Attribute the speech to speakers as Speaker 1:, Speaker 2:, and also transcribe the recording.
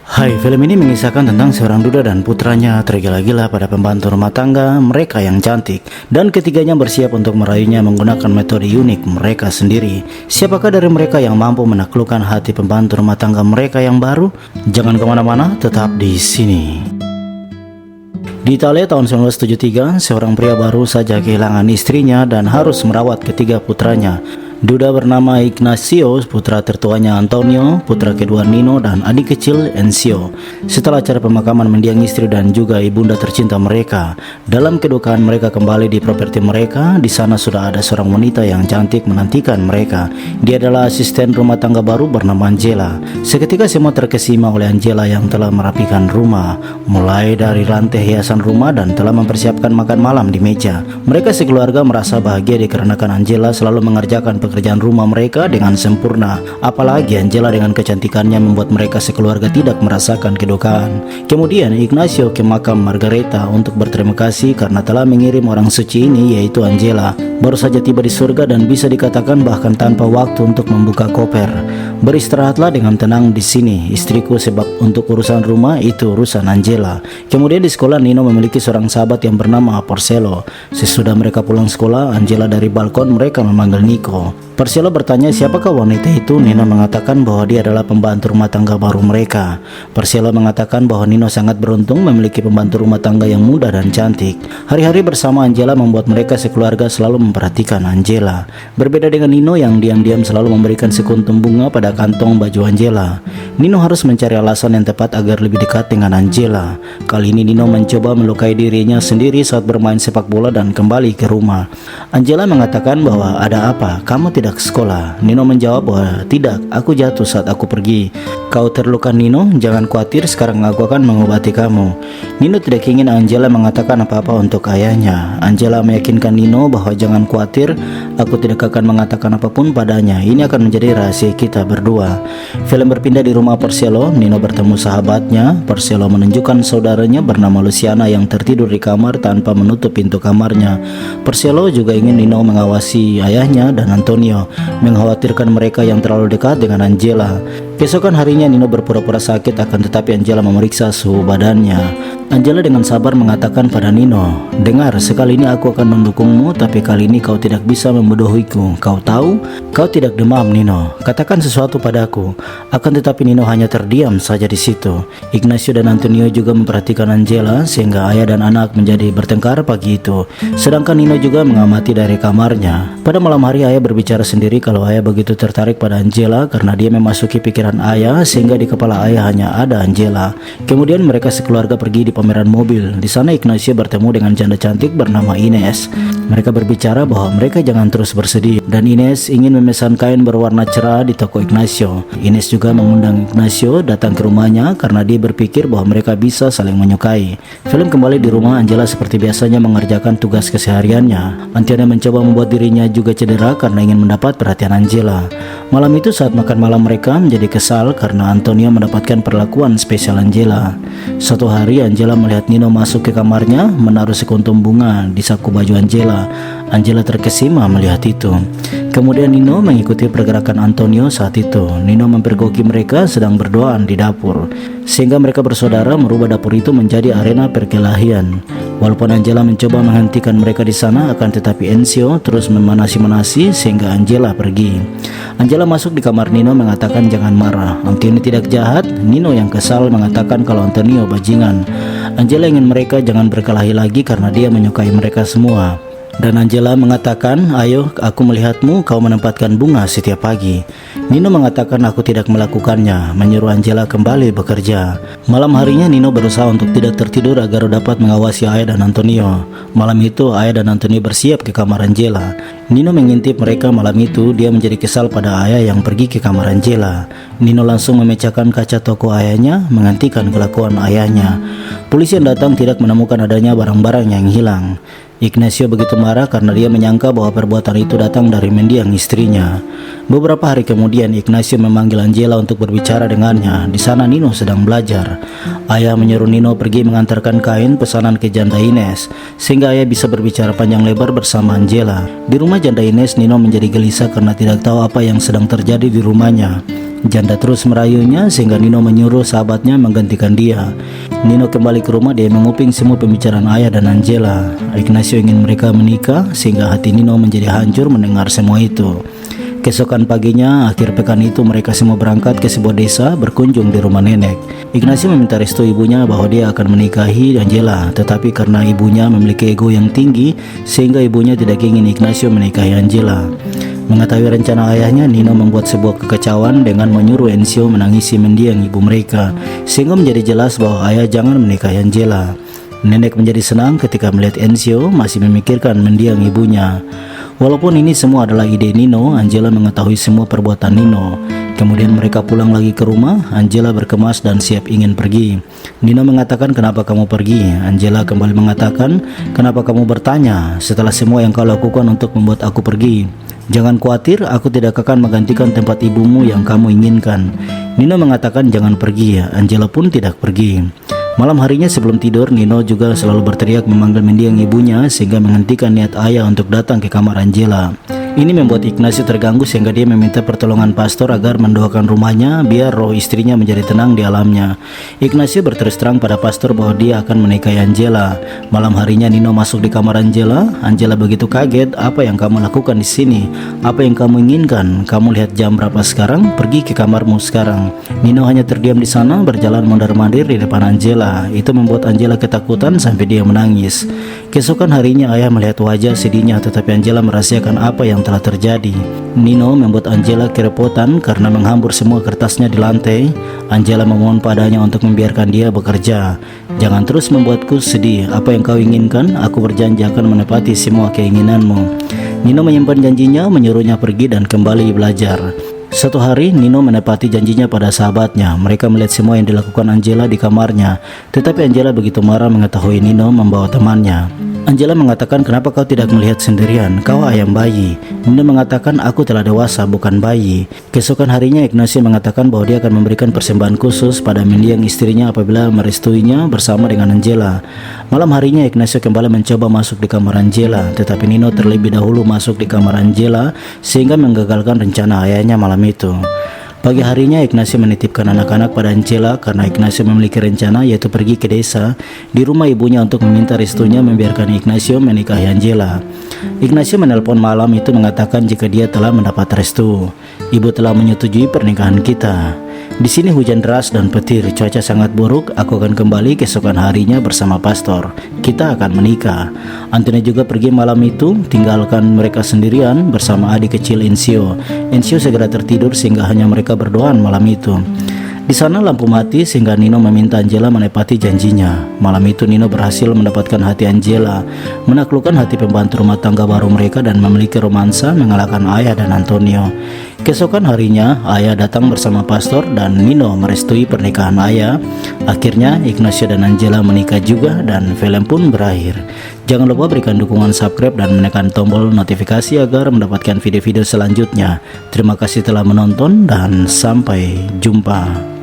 Speaker 1: Hai, film ini mengisahkan tentang seorang duda dan putranya tergila-gila pada pembantu rumah tangga mereka yang cantik, dan ketiganya bersiap untuk meraihnya menggunakan metode unik mereka sendiri. Siapakah dari mereka yang mampu menaklukkan hati pembantu rumah tangga mereka yang baru? Jangan kemana-mana, tetap di sini. Di Italia tahun 1973, seorang pria baru saja kehilangan istrinya dan harus merawat ketiga putranya. Duda bernama Ignacio, putra tertuanya Antonio, putra kedua Nino, dan adik kecil Enzio. Setelah acara pemakaman mendiang istri dan juga ibunda tercinta mereka, dalam kedukaan mereka kembali di properti mereka. Di sana sudah ada seorang wanita yang cantik menantikan mereka. Dia adalah asisten rumah tangga baru bernama Angela. Seketika semua terkesima oleh Angela yang telah merapikan rumah, mulai dari lantai hiasan rumah dan telah mempersiapkan makan malam di meja. Mereka sekeluarga merasa bahagia dikarenakan Angela selalu mengerjakan pekerjaan rumah mereka dengan sempurna. Apalagi Angela dengan kecantikannya membuat mereka sekeluarga tidak merasakan kedukaan. Kemudian Ignacio ke makam Margareta untuk berterima kasih karena telah mengirim orang suci ini, yaitu Angela. Baru saja tiba di surga dan bisa dikatakan bahkan tanpa waktu untuk membuka koper. Beristirahatlah dengan tenang di sini, istriku, sebab untuk urusan rumah itu urusan Angela. Kemudian di sekolah Nino memiliki seorang sahabat yang bernama Porcello. Sesudah mereka pulang sekolah, Angela dari balkon mereka memanggil Nico. Porcello bertanya siapakah wanita itu. Nino mengatakan bahwa dia adalah pembantu rumah tangga baru mereka. Porcello mengatakan bahwa Nino sangat beruntung memiliki pembantu rumah tangga yang muda dan cantik. Hari-hari bersama Angela membuat mereka sekeluarga selalu memperhatikan Angela. Berbeda dengan Nino yang diam-diam selalu memberikan sekuntum bunga pada kantong baju Angela, Nino harus mencari alasan yang tepat agar lebih dekat dengan Angela. Kali ini Nino mencoba melukai dirinya sendiri saat bermain sepak bola dan kembali ke rumah. Angela mengatakan bahwa ada apa? Kamu tidak ke sekolah? Nino menjawab bahwa tidak, aku jatuh saat aku pergi. Kau terluka Nino? Jangan khawatir, sekarang aku akan mengobati kamu. Nino tidak ingin Angela mengatakan apa-apa untuk ayahnya. Angela meyakinkan Nino bahwa jangan khawatir, aku tidak akan mengatakan apapun padanya. Ini akan menjadi rahasia kita berdua. Film berpindah di rumah Porcello. Nino bertemu sahabatnya. Porcello menunjukkan saudaranya bernama Luciana yang tertidur di kamar tanpa menutup pintu kamarnya. Porcello juga ingin Nino mengawasi ayahnya dan Antonio, mengkhawatirkan mereka yang terlalu dekat dengan Angela. Keesokan harinya Nino berpura-pura sakit, akan tetapi Angela memeriksa suhu badannya. Angela dengan sabar mengatakan pada Nino, dengar, sekali ini aku akan mendukungmu, tapi kali ini kau tidak bisa membodohiku. Kau tahu, kau tidak demam Nino. Katakan sesuatu padaku. Akan tetapi Nino hanya terdiam saja di situ. Ignacio dan Antonio juga memperhatikan Angela sehingga ayah dan anak menjadi bertengkar pagi itu. Sedangkan Nino juga mengamati dari kamarnya. Pada malam hari ayah berbicara sendiri kalau ayah begitu tertarik pada Angela karena dia memasuki pikiran ayah sehingga di kepala ayah hanya ada Angela. Kemudian mereka sekeluarga pergi di pameran mobil. Di sana Ignacio bertemu dengan janda cantik bernama Ines. Mereka berbicara bahwa mereka jangan terus bersedih dan Ines ingin memesan kain berwarna cerah di toko Ignacio. Ines juga mengundang Ignacio datang ke rumahnya karena dia berpikir bahwa mereka bisa saling menyukai. Film kembali di rumah. Angela seperti biasanya mengerjakan tugas kesehariannya. Antonio mencoba membuat dirinya juga cedera karena ingin mendapat perhatian Angela. Malam itu saat makan malam mereka menjadi kesal karena Antonio mendapatkan perlakuan spesial Angela. Suatu hari Angela melihat Nino masuk ke kamarnya menaruh sekuntum bunga di saku baju Angela. Angela terkesima melihat itu. Kemudian Nino mengikuti pergerakan Antonio saat itu. Nino mempergoki mereka sedang berdoa di dapur, sehingga mereka bersaudara merubah dapur itu menjadi arena perkelahian. Walaupun Angela mencoba menghentikan mereka di sana, akan tetapi Enzio terus memanasi-manasi sehingga Angela pergi. Angela masuk di kamar Nino mengatakan jangan marah. Antonio tidak jahat. Nino yang kesal mengatakan kalau Antonio bajingan. Angela ingin mereka jangan berkelahi lagi karena dia menyukai mereka semua. Dan Angela mengatakan, ayo aku melihatmu kau menempatkan bunga setiap pagi. Nino mengatakan aku tidak melakukannya, menyuruh Angela kembali bekerja. Malam harinya Nino berusaha untuk tidak tertidur agar dapat mengawasi ayah dan Antonio. Malam itu ayah dan Antonio bersiap ke kamar Angela. Nino mengintip mereka malam itu. Dia menjadi kesal pada ayah yang pergi ke kamar Angela. Nino langsung memecahkan kaca toko ayahnya, menghentikan kelakuan ayahnya. Polisi yang datang tidak menemukan adanya barang-barang yang hilang. Ignacio begitu marah karena dia menyangka bahwa perbuatan itu datang dari mendiang istrinya. Beberapa hari kemudian Ignacio memanggil Angela untuk berbicara dengannya. Di sana Nino sedang belajar. Ayah menyuruh Nino pergi mengantarkan kain pesanan ke janda Ines, sehingga ayah bisa berbicara panjang lebar bersama Angela. Di rumah janda Ines, Nino menjadi gelisah karena tidak tahu apa yang sedang terjadi di rumahnya. Janda terus merayunya sehingga Nino menyuruh sahabatnya menggantikan dia. Nino kembali ke rumah, dia menguping semua pembicaraan ayah dan Angela. Ignacio ingin mereka menikah sehingga hati Nino menjadi hancur mendengar semua itu. Keesokan paginya, akhir pekan itu mereka semua berangkat ke sebuah desa berkunjung di rumah nenek. Ignacio meminta restu ibunya bahwa dia akan menikahi Angela, tetapi karena ibunya memiliki ego yang tinggi sehingga ibunya tidak ingin Ignacio menikahi Angela. Mengetahui rencana ayahnya, Nino membuat sebuah kekacauan dengan menyuruh Enzio menangisi mendiang ibu mereka, sehingga menjadi jelas bahwa ayah jangan menikahi Angela. Nenek menjadi senang ketika melihat Enzio masih memikirkan mendiang ibunya. Walaupun ini semua adalah ide Nino, Angela mengetahui semua perbuatan Nino. Kemudian mereka pulang lagi ke rumah. Angela berkemas dan siap ingin pergi. Nino mengatakan, "Kenapa kamu pergi?" Angela kembali mengatakan, "Kenapa kamu bertanya setelah semua yang kau lakukan untuk membuat aku pergi? Jangan khawatir, aku tidak akan menggantikan tempat ibumu yang kamu inginkan." Nino mengatakan jangan pergi. Angela pun tidak pergi. Malam harinya sebelum tidur, Nino juga selalu berteriak memanggil mendiang ibunya sehingga menghentikan niat ayah untuk datang ke kamar Angela. Ini membuat Ignacio terganggu sehingga dia meminta pertolongan pastor agar mendoakan rumahnya biar roh istrinya menjadi tenang di alamnya. Ignacio berterus terang pada pastor bahwa dia akan menikahi Angela. Malam harinya Nino masuk di kamar Angela. Angela begitu kaget. "Apa yang kamu lakukan di sini? Apa yang kamu inginkan? Kamu lihat jam berapa sekarang? Pergi ke kamarmu sekarang." Nino hanya terdiam di sana berjalan mondar-mandir di depan Angela. Itu membuat Angela ketakutan sampai dia menangis. Keesokan harinya ayah melihat wajah sedihnya, tetapi Angela merahasiakan apa yang telah terjadi. Nino membuat Angela kerepotan karena menghambur semua kertasnya di lantai. Angela memohon padanya untuk membiarkan dia bekerja. "Jangan terus membuatku sedih. Apa yang kau inginkan, aku berjanji akan menepati semua keinginanmu." Nino menyimpan janjinya, menyuruhnya pergi dan kembali belajar. Suatu hari Nino menepati janjinya pada sahabatnya. Mereka melihat semua yang dilakukan Angela di kamarnya. Tetapi Angela begitu marah mengetahui Nino membawa temannya. Angela mengatakan, "Kenapa kau tidak melihat sendirian? Kau ayam bayi." Nino mengatakan, "Aku telah dewasa, bukan bayi." Keesokan harinya Ignacio mengatakan bahwa dia akan memberikan persembahan khusus pada mendiang istrinya apabila merestuinya bersama dengan Angela. Malam harinya Ignacio kembali mencoba masuk di kamar Angela, tetapi Nino terlebih dahulu masuk di kamar Angela sehingga menggagalkan rencana ayahnya malam itu. Pagi harinya Ignacio menitipkan anak-anak pada Angela karena Ignacio memiliki rencana yaitu pergi ke desa di rumah ibunya untuk meminta restunya membiarkan Ignacio menikahi Angela. Ignacio menelpon malam itu mengatakan jika dia telah mendapat restu. "Ibu telah menyetujui pernikahan kita. Di sini hujan deras dan petir, cuaca sangat buruk. Aku akan kembali keesokan harinya bersama pastor. Kita akan menikah." Antonio juga pergi malam itu, tinggalkan mereka sendirian bersama adik kecil Enzio. Enzio segera tertidur sehingga hanya mereka berdoaan malam itu. Di sana lampu mati sehingga Nino meminta Angela menepati janjinya. Malam itu Nino berhasil mendapatkan hati Angela, menaklukkan hati pembantu rumah tangga baru mereka dan memiliki romansa mengalahkan ayah dan Antonio. Keesokan harinya ayah datang bersama pastor dan Nino merestui pernikahan ayah. Akhirnya Ignacio dan Angela menikah juga dan film pun berakhir. Jangan lupa berikan dukungan subscribe dan menekan tombol notifikasi agar mendapatkan video-video selanjutnya. Terima kasih telah menonton dan sampai jumpa.